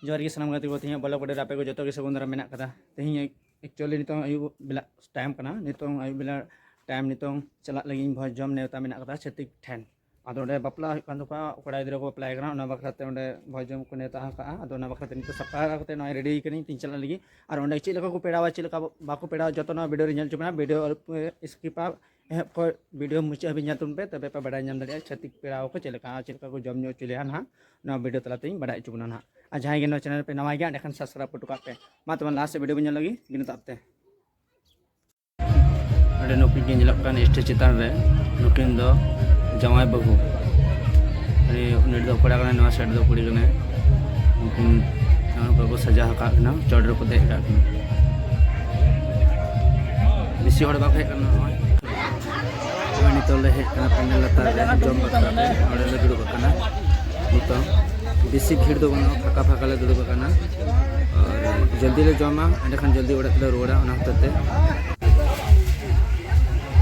जोर के सामान गाते को तेज ब्लॉग वीडियो आपे को जो सगुन दारा मेना कदा तेज एक्चुअली नितों आयु बेला टाइम कना नितों आयु बेला टाइम नितों चला लगी भोज जम नेवता मेना कदा छतिक ठेन आदो ओंडे बापला कान दुका कोड़ा गिद्रा को बापला कना ओना बखराते ओंडे भोज जम को नेवता का आदो ओना बखराते नितो सपा कते नय रेडी कनी तीन चला लगी और ओंडे चेद लका को पेड़ावा चेद लका बाको पेड़ा जतो ना वीडियो रे नेल चुकना वीडियो स्किपा एहब को वीडियो मुचाद हबी नातुन पे तबे पे बड़ा नाम दाड़िया छतिक पेड़ा को चेद लका को जम न्यो चुले ना ना वीडियो तलाते बड़ा चुकना ना आ जहां गे चैनल पे नवा गया एखन सब्सक्राइब को टुका पे मा तमन लास्ट वीडियो बन लगी गिन तापते अरे नुकिन के झलक कान स्टेज चितान रे नुकिन दो जमाई बाबू अरे उन्हें दो कोड़ा कना नवा सेट दो कुड़ी कने नुकिन नाम को सजा हका कना चौडर को दे का बेसी हड़ बाक हे कना नितोले हे कना पेंडल लता जम बता अरे ले दुड़ कना नितो बेसी भीड़ दो बना फाका फाका ले दुड़ कना और जल्दी ले जमा एंड खान जल्दी ओड़ा ले रोड़ा ओना हतते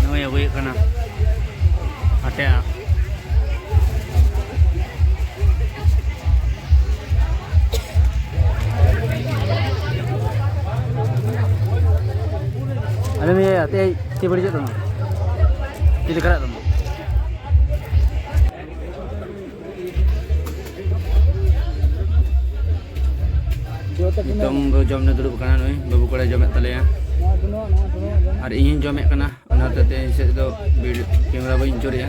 नय अगुय कना हटे अरे मैं आते ती बड़ी जतो ती करा तुम तुम जम ने दुड़ुब कना नय बाबू कोड़ा जमे तलेया और इन जमे कना ओना तते से दो कैमरा बइन चोरिया